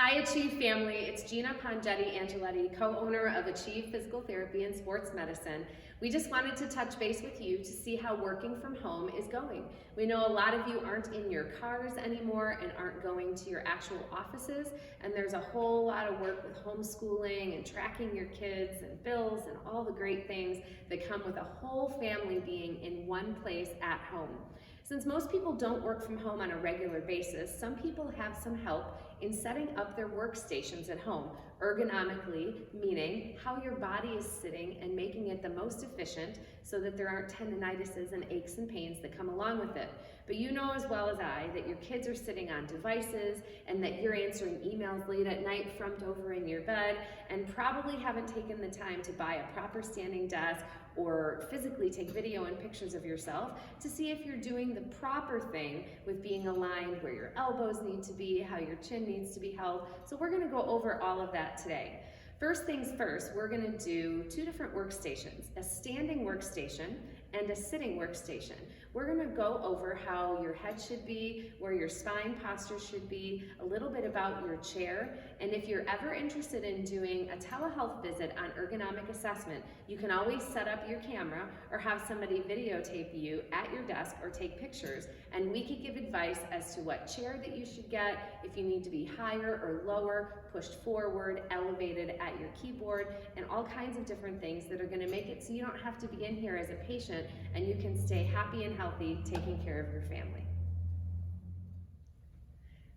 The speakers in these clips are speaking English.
Hi Achieve family, it's Gina Pongetti Angeletti, co-owner of Achieve Physical Therapy and Sports Medicine. We just wanted to touch base with you to see how working from home is going. We know a lot of you aren't in your cars anymore and aren't going to your actual offices, and there's a whole lot of work with homeschooling and tracking your kids and bills and all the great things that come with a whole family being in one place at home. Since most people don't work from home on a regular basis, some people have some help in setting up their workstations at home, ergonomically, meaning how your body is sitting and making it the most efficient so that there aren't tendinitises and aches and pains that come along with it. But you know as well as I that your kids are sitting on devices and that you're answering emails late at night frumped over in your bed and probably haven't taken the time to buy a proper standing desk or physically take video and pictures of yourself to see if you're doing the proper thing with being aligned where your elbows need to be, how your chin needs to be held. So we're going to go over all of that today. First things first, we're going to do two different workstations, a standing workstation and a sitting workstation. We're going to go over how your head should be, where your spine posture should be, a little bit about your chair, and if you're ever interested in doing a telehealth visit on Ergonomic Assessment, you can always set up your camera or have somebody videotape you at your desk or take pictures, and we could give advice as to what chair that you should get, if you need to be higher or lower, pushed forward, elevated at your keyboard, and all kinds of different things that are going to make it so you don't have to be in here as a patient and you can stay happy and healthy taking care of your family.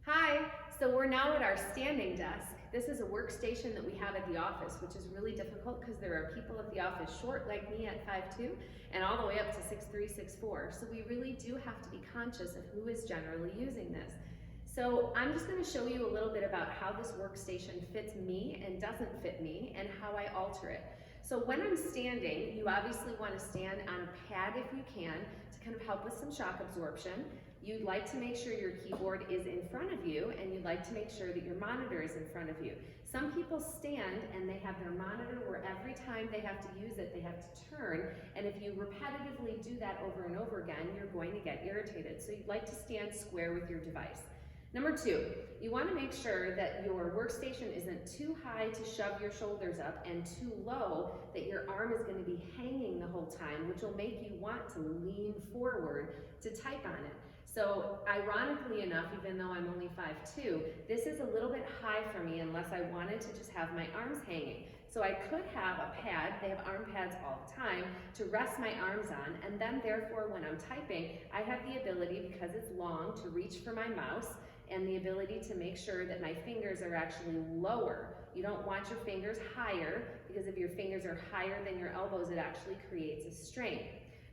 Hi, so we're now at our standing desk. This is a workstation that we have at the office, which is really difficult because there are people at the office short like me at 5'2" and all the way up to 6'3", 6'4". So we really do have to be conscious of who is generally using this. So I'm just going to show you a little bit about how this workstation fits me and doesn't fit me and how I alter it. So when I'm standing, you obviously want to stand on a pad if you can to kind of help with some shock absorption. You'd like to make sure your keyboard is in front of you, and you'd like to make sure that your monitor is in front of you. Some people stand and they have their monitor where every time they have to use it, they have to turn, and if you repetitively do that over and over again, you're going to get irritated. So you'd like to stand square with your device. Number two, you want to make sure that your workstation isn't too high to shove your shoulders up and too low that your arm is going to be hanging the whole time, which will make you want to lean forward to type on it. So ironically enough, even though I'm only 5'2", this is a little bit high for me unless I wanted to just have my arms hanging. So I could have a pad, they have arm pads all the time, to rest my arms on, and then therefore when I'm typing, I have the ability, because it's long, to reach for my mouse and the ability to make sure that my fingers are actually lower. You don't want your fingers higher, because if your fingers are higher than your elbows, it actually creates a strain.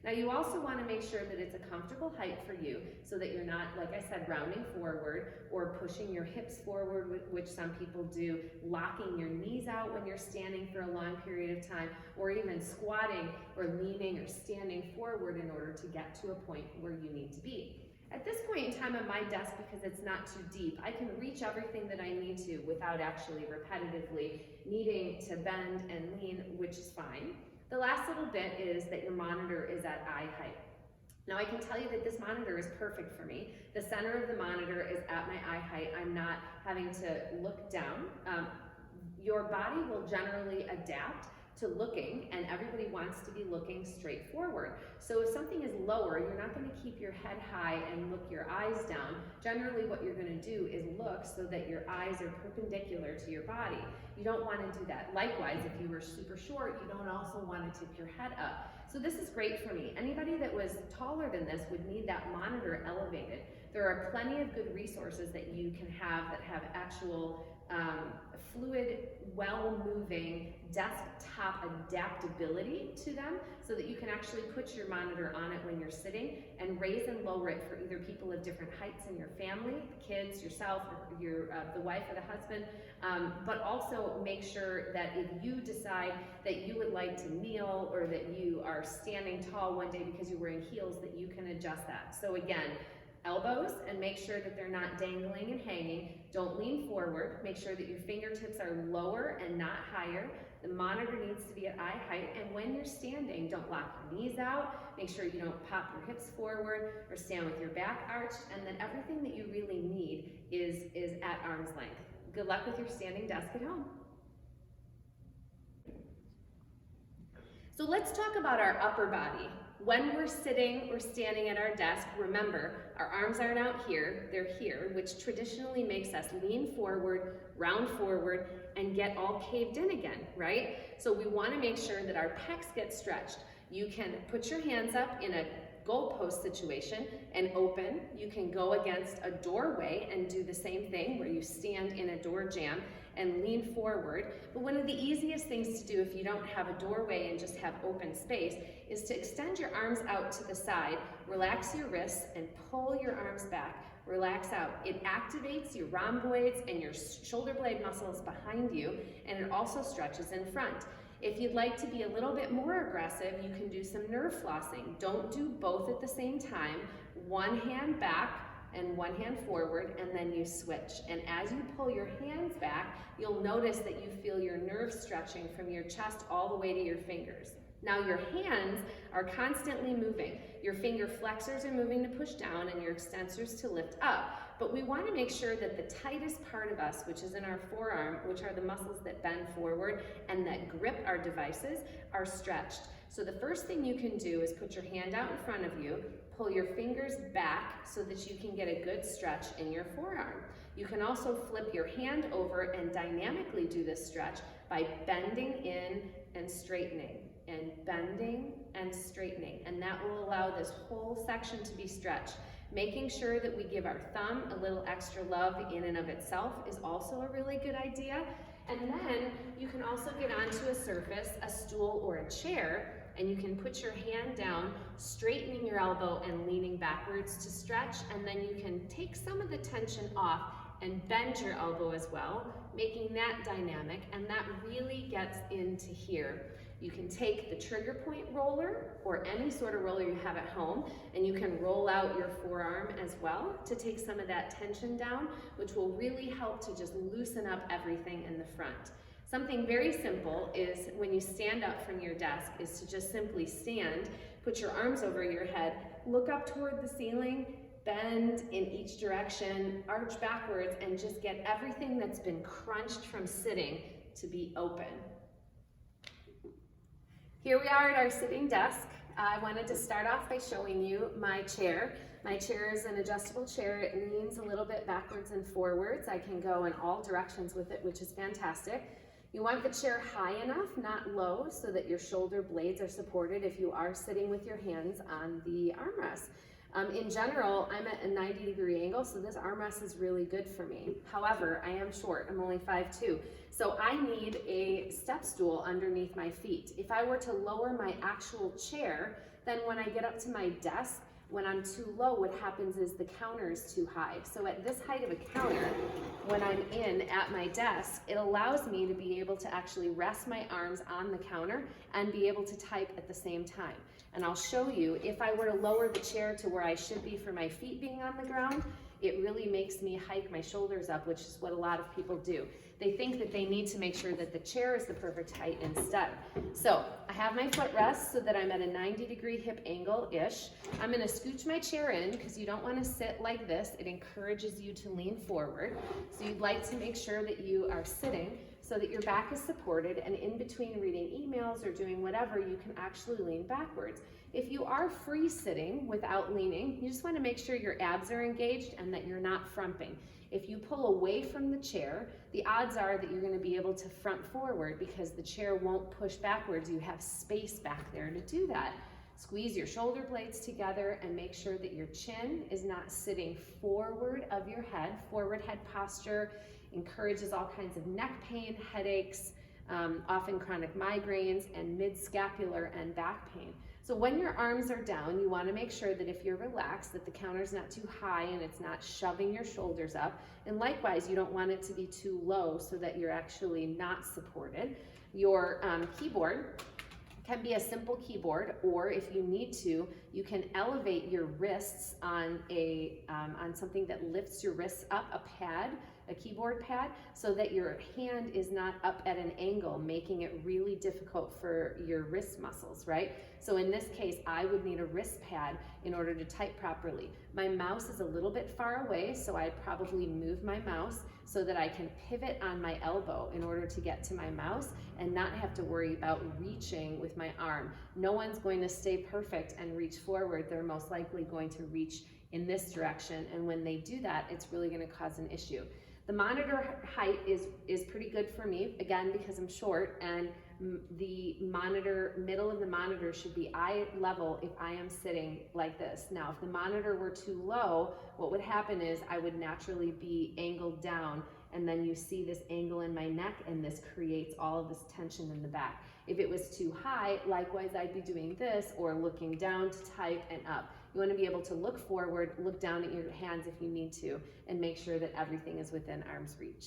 Now you also want to make sure that it's a comfortable height for you so that you're not, like I said, rounding forward or pushing your hips forward, which some people do, locking your knees out when you're standing for a long period of time, or even squatting or leaning or standing forward in order to get to a point where you need to be. At this point in time on my desk, because it's not too deep, I can reach everything that I need to without actually repetitively needing to bend and lean, which is fine. The last little bit is that your monitor is at eye height. Now I can tell you that this monitor is perfect for me. The center of the monitor is at my eye height. I'm not having to look down. Your body will generally adapt to looking, and everybody wants to be looking straight forward. So if something is lower, you're not going to keep your head high and look your eyes down. Generally what you're going to do is look so that your eyes are perpendicular to your body. You don't want to do that. Likewise, if you were super short, you don't also want to tip your head up. So this is great for me. Anybody that was taller than this would need that monitor elevated. There are plenty of good resources that you can have that have actual fluid, well-moving desktop adaptability to them so that you can actually put your monitor on it when you're sitting and raise and lower it for either people of different heights in your family, the kids, yourself, or the wife or the husband, but also make sure that if you decide that you would like to kneel or that you are standing tall one day because you're wearing heels, that you can adjust that. So again, elbows, and make sure that they're not dangling and hanging. Don't lean forward. Make sure that your fingertips are lower and not higher. The monitor needs to be at eye height, and when you're standing, don't lock your knees out. Make sure you don't pop your hips forward or stand with your back arched, and then everything that you really need is at arm's length. Good luck with your standing desk at home. So let's talk about our upper body. When we're sitting or standing at our desk, remember, our arms aren't out here, they're here, which traditionally makes us lean forward, round forward, and get all caved in again, right? So we want to make sure that our pecs get stretched. You can put your hands up in a goalpost situation and open. You can go against a doorway and do the same thing where you stand in a door jamb and lean forward. But one of the easiest things to do if you don't have a doorway and just have open space is to extend your arms out to the side, relax your wrists, and pull your arms back. Relax out. It activates your rhomboids and your shoulder blade muscles behind you, and it also stretches in front. If you'd like to be a little bit more aggressive, you can do some nerve flossing. Don't do both at the same time. One hand back and one hand forward, and then you switch. And as you pull your hands back, you'll notice that you feel your nerves stretching from your chest all the way to your fingers. Now your hands are constantly moving. Your finger flexors are moving to push down and your extensors to lift up. But we want to make sure that the tightest part of us, which is in our forearm, which are the muscles that bend forward and that grip our devices, are stretched. So the first thing you can do is put your hand out in front of you, pull your fingers back so that you can get a good stretch in your forearm. You can also flip your hand over and dynamically do this stretch by bending in and straightening, and bending and straightening, and that will allow this whole section to be stretched. Making sure that we give our thumb a little extra love in and of itself is also a really good idea. And then you can also get onto a surface, a stool or a chair, and you can put your hand down, straightening your elbow and leaning backwards to stretch, and then you can take some of the tension off and bend your elbow as well, making that dynamic, and that really gets into here. You can take the trigger point roller or any sort of roller you have at home, and you can roll out your forearm as well to take some of that tension down, which will really help to just loosen up everything in the front. Something very simple is when you stand up from your desk is to just simply stand, put your arms over your head, look up toward the ceiling, bend in each direction, arch backwards, and just get everything that's been crunched from sitting to be open. Here we are at our sitting desk. I wanted to start off by showing you my chair. My chair is an adjustable chair. It leans a little bit backwards and forwards. I can go in all directions with it, which is fantastic. You want the chair high enough, not low, so that your shoulder blades are supported if you are sitting with your hands on the armrest. In general, I'm at a 90-degree angle, so this armrest is really good for me. However, I am short, I'm only 5'2", so I need a step stool underneath my feet. If I were to lower my actual chair, then when I get up to my desk, when I'm too low, what happens is the counter is too high. So at this height of a counter, when I'm in at my desk, it allows me to be able to actually rest my arms on the counter and be able to type at the same time. And I'll show you, if I were to lower the chair to where I should be for my feet being on the ground, it really makes me hike my shoulders up, which is what a lot of people do. They think that they need to make sure that the chair is the perfect height instead. So I have my footrest so that I'm at a 90-degree hip angle-ish. I'm gonna scooch my chair in because you don't wanna sit like this. It encourages you to lean forward. So you'd like to make sure that you are sitting so that your back is supported, and in between reading emails or doing whatever, you can actually lean backwards. If you are free sitting without leaning, you just want to make sure your abs are engaged and that you're not frumping. If you pull away from the chair, the odds are that you're going to be able to front forward because the chair won't push backwards. You have space back there to do that. Squeeze your shoulder blades together and make sure that your chin is not sitting forward of your head. Forward head posture encourages all kinds of neck pain, headaches, often chronic migraines, and mid-scapular and back pain. So when your arms are down, you want to make sure that if you're relaxed, that the counter's not too high and it's not shoving your shoulders up. And likewise, you don't want it to be too low so that you're actually not supported. Your keyboard can be a simple keyboard, or if you need to, you can elevate your wrists on something that lifts your wrists up, a pad, a keyboard pad, so that your hand is not up at an angle, making it really difficult for your wrist muscles, right? So in this case, I would need a wrist pad in order to type properly. My mouse is a little bit far away, so I'd probably move my mouse so that I can pivot on my elbow in order to get to my mouse and not have to worry about reaching with my arm. No one's going to stay perfect and reach forward. They're most likely going to reach in this direction, and when they do that, it's really going to cause an issue. The monitor height is pretty good for me, again, because I'm short, and the monitor, middle of the monitor should be eye level if I am sitting like this. Now, if the monitor were too low, what would happen is I would naturally be angled down, and then you see this angle in my neck, and this creates all of this tension in the back. If it was too high, likewise, I'd be doing this or looking down to type and up. You want to be able to look forward, look down at your hands if you need to, and make sure that everything is within arm's reach.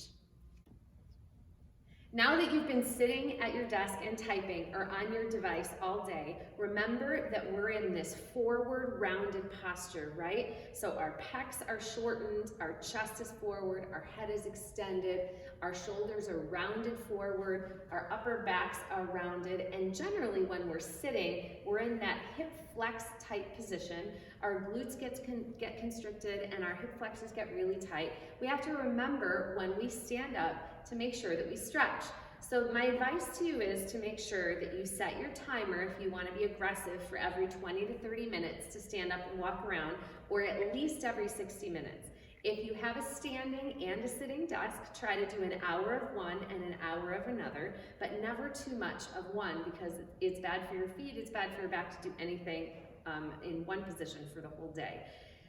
Now that you've been sitting at your desk and typing or on your device all day, remember that we're in this forward rounded posture, right? So our pecs are shortened, our chest is forward, our head is extended, our shoulders are rounded forward, our upper backs are rounded, and generally when we're sitting, we're in that hip flex tight position. Our glutes get constricted and our hip flexors get really tight. We have to remember when we stand up to make sure that we stretch. So my advice to you is to make sure that you set your timer if you want to be aggressive for every 20 to 30 minutes to stand up and walk around, or at least every 60 minutes. If you have a standing and a sitting desk, try to do an hour of one and an hour of another, but never too much of one because it's bad for your feet, it's bad for your back to do anything in one position for the whole day.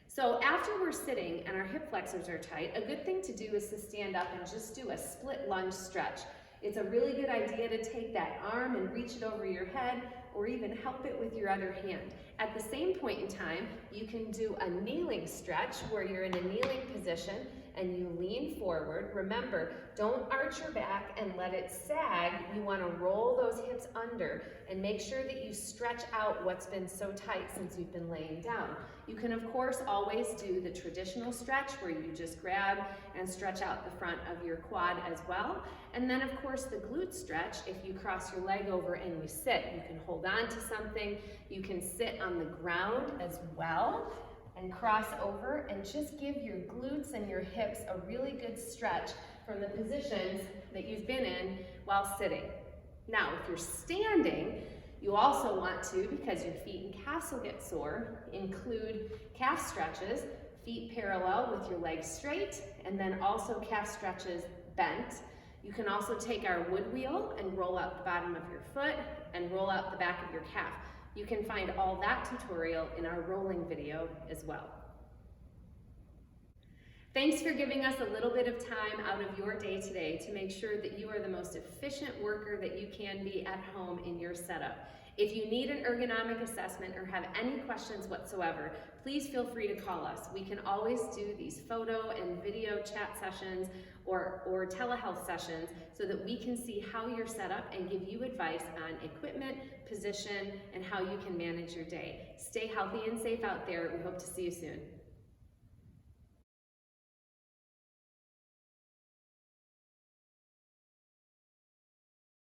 So after we're sitting and our hip flexors are tight, a good thing to do is to stand up and just do a split lunge stretch. It's a really good idea to take that arm and reach it over your head, or even help it with your other hand. At the same point in time, you can do a kneeling stretch where you're in a kneeling position and you lean forward. Remember, don't arch your back and let it sag. You want to roll those hips under and make sure that you stretch out what's been so tight since you've been laying down. You can, of course, always do the traditional stretch where you just grab and stretch out the front of your quad as well. And then, of course, the glute stretch, if you cross your leg over and you sit, you can hold on to something. You can sit on the ground as well and cross over and just give your glutes and your hips a really good stretch from the positions that you've been in while sitting. Now, if you're standing, you also want to, because your feet and calves will get sore, include calf stretches, feet parallel with your legs straight, and then also calf stretches bent. You can also take our wood wheel and roll out the bottom of your foot and roll out the back of your calf. You can find all that tutorial in our rolling video as well. Thanks for giving us a little bit of time out of your day today to make sure that you are the most efficient worker that you can be at home in your setup. If you need an ergonomic assessment or have any questions whatsoever, please feel free to call us. We can always do these photo and video chat sessions or telehealth sessions so that we can see how you're set up and give you advice on equipment, position, and how you can manage your day. Stay healthy and safe out there. We hope to see you soon.